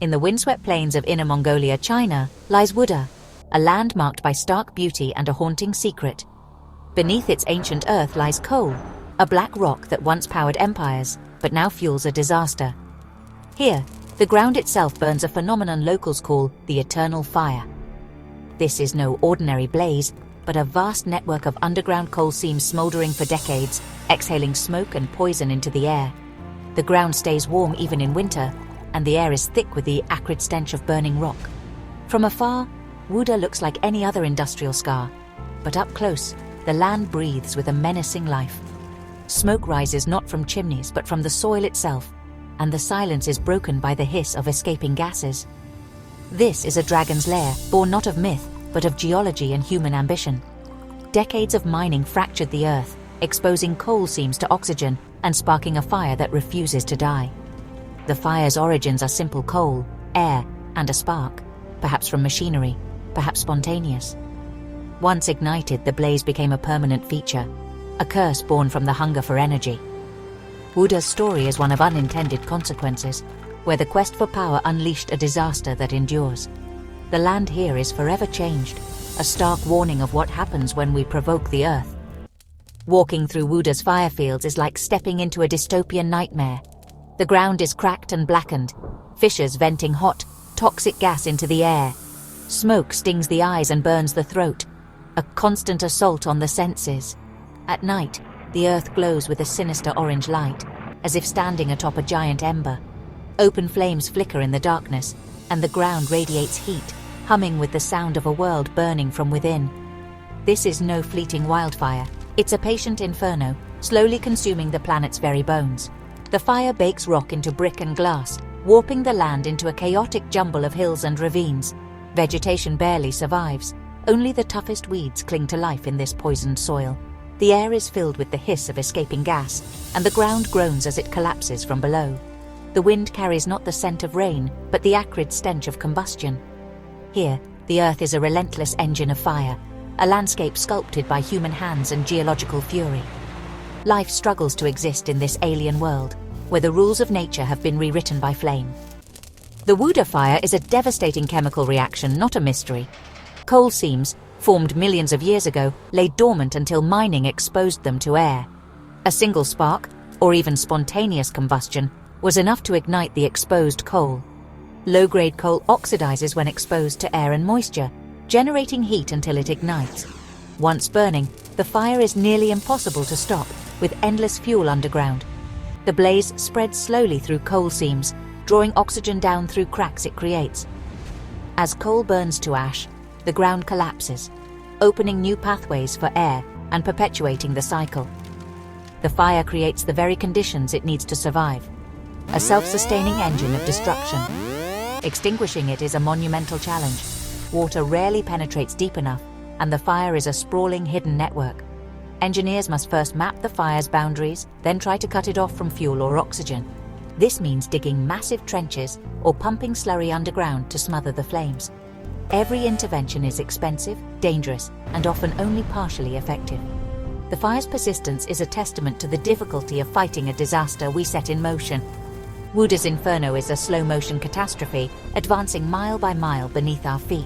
In the windswept plains of Inner Mongolia, China, lies Wuda, a land marked by stark beauty and a haunting secret. Beneath its ancient earth lies coal, a black rock that once powered empires, but now fuels a disaster. Here, the ground itself burns a phenomenon locals call the eternal fire. This is no ordinary blaze, but a vast network of underground coal seams smoldering for decades, exhaling smoke and poison into the air. The ground stays warm even in winter, and the air is thick with the acrid stench of burning rock. From afar, Wuda looks like any other industrial scar, but up close, the land breathes with a menacing life. Smoke rises not from chimneys but from the soil itself, and the silence is broken by the hiss of escaping gases. This is a dragon's lair, born not of myth, but of geology and human ambition. Decades of mining fractured the earth, exposing coal seams to oxygen and sparking a fire that refuses to die. The fire's origins are simple: coal, air, and a spark, perhaps from machinery, perhaps spontaneous. Once ignited, the blaze became a permanent feature, a curse born from the hunger for energy. Wuda's story is one of unintended consequences, where the quest for power unleashed a disaster that endures. The land here is forever changed, a stark warning of what happens when we provoke the earth. Walking through Wuda's firefields is like stepping into a dystopian nightmare. The ground is cracked and blackened, fissures venting hot, toxic gas into the air. Smoke stings the eyes and burns the throat, a constant assault on the senses. At night, the earth glows with a sinister orange light, as if standing atop a giant ember. Open flames flicker in the darkness, and the ground radiates heat, humming with the sound of a world burning from within. This is no fleeting wildfire, it's a patient inferno, slowly consuming the planet's very bones. The fire bakes rock into brick and glass, warping the land into a chaotic jumble of hills and ravines. Vegetation barely survives, only the toughest weeds cling to life in this poisoned soil. The air is filled with the hiss of escaping gas, and the ground groans as it collapses from below. The wind carries not the scent of rain, but the acrid stench of combustion. Here, the earth is a relentless engine of fire, a landscape sculpted by human hands and geological fury. Life struggles to exist in this alien world, where the rules of nature have been rewritten by flame. The Wuda fire is a devastating chemical reaction, not a mystery. Coal seams, formed millions of years ago, lay dormant until mining exposed them to air. A single spark, or even spontaneous combustion, was enough to ignite the exposed coal. Low-grade coal oxidizes when exposed to air and moisture, generating heat until it ignites. Once burning, the fire is nearly impossible to stop, with endless fuel underground. The blaze spreads slowly through coal seams, drawing oxygen down through cracks it creates. As coal burns to ash, the ground collapses, opening new pathways for air and perpetuating the cycle. The fire creates the very conditions it needs to survive, a self-sustaining engine of destruction. Extinguishing it is a monumental challenge. Water rarely penetrates deep enough, and the fire is a sprawling hidden network. Engineers must first map the fire's boundaries, then try to cut it off from fuel or oxygen. This means digging massive trenches or pumping slurry underground to smother the flames. Every intervention is expensive, dangerous, and often only partially effective. The fire's persistence is a testament to the difficulty of fighting a disaster we set in motion. Wuda's inferno is a slow-motion catastrophe, advancing mile by mile beneath our feet.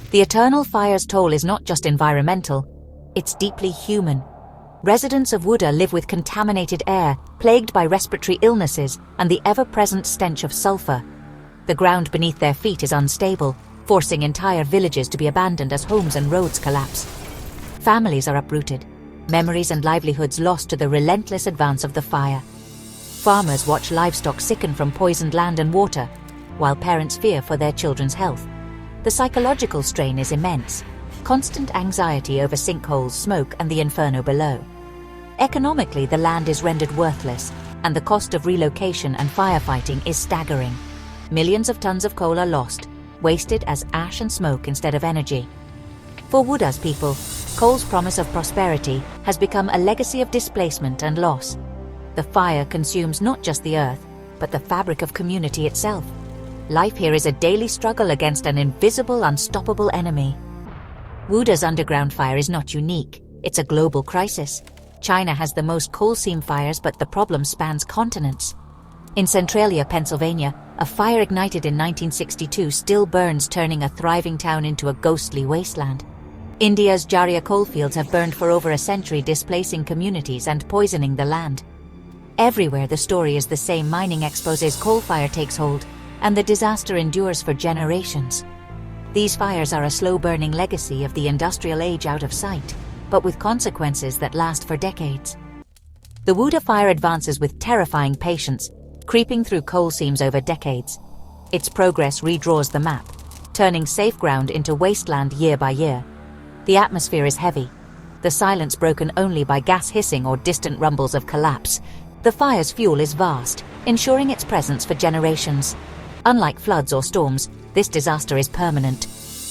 The eternal fire's toll is not just environmental, it's deeply human. Residents of Wuda live with contaminated air, plagued by respiratory illnesses and the ever-present stench of sulfur. The ground beneath their feet is unstable, forcing entire villages to be abandoned as homes and roads collapse. Families are uprooted, memories and livelihoods lost to the relentless advance of the fire. Farmers watch livestock sicken from poisoned land and water, while parents fear for their children's health. The psychological strain is immense, constant anxiety over sinkholes, smoke, and the inferno below. Economically, the land is rendered worthless, and the cost of relocation and firefighting is staggering. Millions of tons of coal are lost, wasted as ash and smoke instead of energy. For Wuda's people, coal's promise of prosperity has become a legacy of displacement and loss. The fire consumes not just the earth, but the fabric of community itself. Life here is a daily struggle against an invisible, unstoppable enemy. Wuda's underground fire is not unique, it's a global crisis. China has the most coal seam fires, but the problem spans continents. In Centralia, Pennsylvania, A fire ignited in 1962 still burns, turning a thriving town into a ghostly wasteland. India's Jharia coalfields have burned for over a century, displacing communities and poisoning the land. Everywhere the story is the same: mining exposes, coal fire takes hold, and the disaster endures for generations. These fires are a slow-burning legacy of the industrial age, out of sight, but with consequences that last for decades. The Wuda fire advances with terrifying patience, creeping through coal seams over decades. Its progress redraws the map, turning safe ground into wasteland year by year. The atmosphere is heavy, the silence broken only by gas hissing or distant rumbles of collapse. The fire's fuel is vast, ensuring its presence for generations. Unlike floods or storms, this disaster is permanent,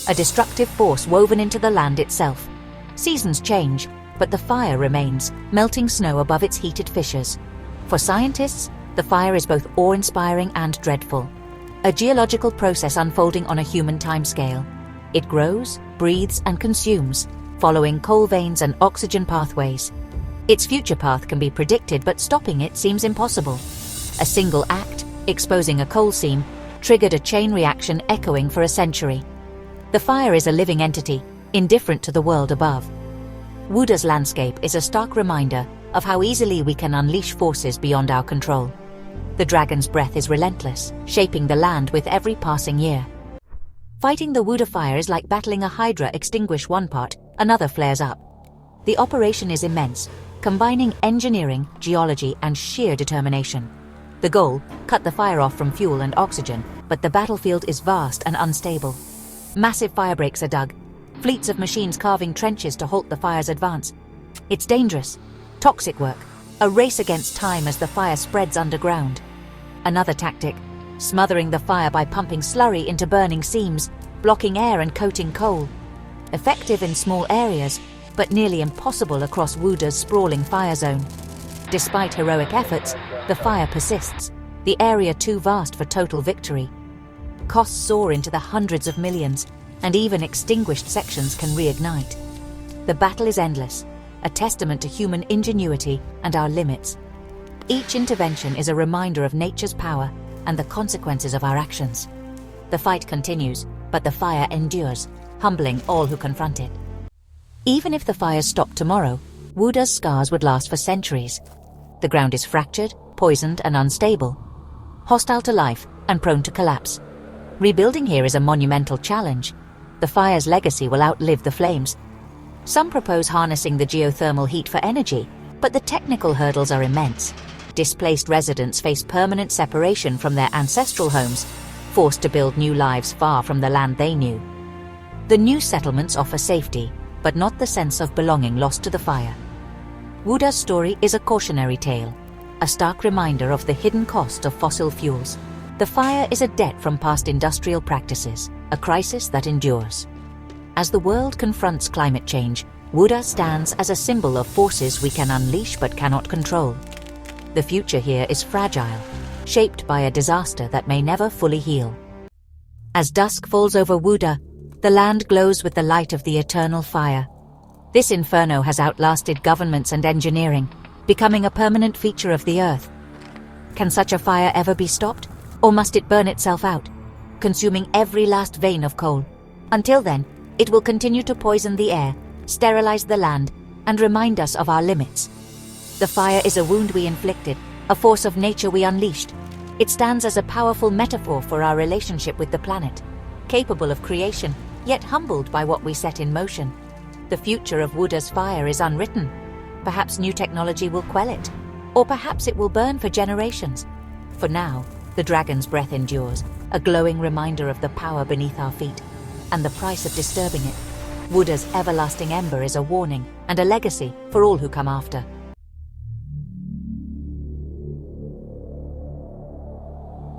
a destructive force woven into the land itself. Seasons change, but the fire remains, melting snow above its heated fissures. For scientists, the fire is both awe-inspiring and dreadful, a geological process unfolding on a human timescale. It grows, breathes, and consumes, following coal veins and oxygen pathways. Its future path can be predicted, but stopping it seems impossible. A single act, exposing a coal seam, triggered a chain reaction echoing for a century. The fire is a living entity, indifferent to the world above. Wuda's landscape is a stark reminder of how easily we can unleash forces beyond our control. The dragon's breath is relentless, shaping the land with every passing year. Fighting the Wuda fire is like battling a hydra. Extinguish one part, another flares up. The operation is immense, combining engineering, geology, and sheer determination. The goal: cut the fire off from fuel and oxygen, but the battlefield is vast and unstable. Massive firebreaks are dug, fleets of machines carving trenches to halt the fire's advance. It's dangerous, toxic work, a race against time as the fire spreads underground. Another tactic: smothering the fire by pumping slurry into burning seams, blocking air and coating coal. Effective in small areas, but nearly impossible across Wuda's sprawling fire zone. Despite heroic efforts, the fire persists, the area too vast for total victory. Costs soar into the hundreds of millions, and even extinguished sections can reignite. The battle is endless, a testament to human ingenuity and our limits. Each intervention is a reminder of nature's power and the consequences of our actions. The fight continues, but the fire endures, humbling all who confront it. Even if the fires stopped tomorrow, Wuda's scars would last for centuries. The ground is fractured, poisoned, and unstable, hostile to life and prone to collapse. Rebuilding here is a monumental challenge. The fire's legacy will outlive the flames. Some propose harnessing the geothermal heat for energy, but the technical hurdles are immense. Displaced residents face permanent separation from their ancestral homes, forced to build new lives far from the land they knew. The new settlements offer safety, but not the sense of belonging lost to the fire. Wuda's story is a cautionary tale, a stark reminder of the hidden cost of fossil fuels. The fire is a debt from past industrial practices, a crisis that endures. As the world confronts climate change, Wuda stands as a symbol of forces we can unleash but cannot control. The future here is fragile, shaped by a disaster that may never fully heal. As dusk falls over Wuda, the land glows with the light of the eternal fire. This inferno has outlasted governments and engineering, becoming a permanent feature of the earth. Can such a fire ever be stopped, or must it burn itself out, consuming every last vein of coal? Until then, it will continue to poison the air, sterilize the land, and remind us of our limits. The fire is a wound we inflicted, a force of nature we unleashed. It stands as a powerful metaphor for our relationship with the planet, capable of creation, yet humbled by what we set in motion. The future of Wuda's fire is unwritten. Perhaps new technology will quell it, or perhaps it will burn for generations. For now, the dragon's breath endures, a glowing reminder of the power beneath our feet, and the price of disturbing it. Wuda's everlasting ember is a warning and a legacy for all who come after.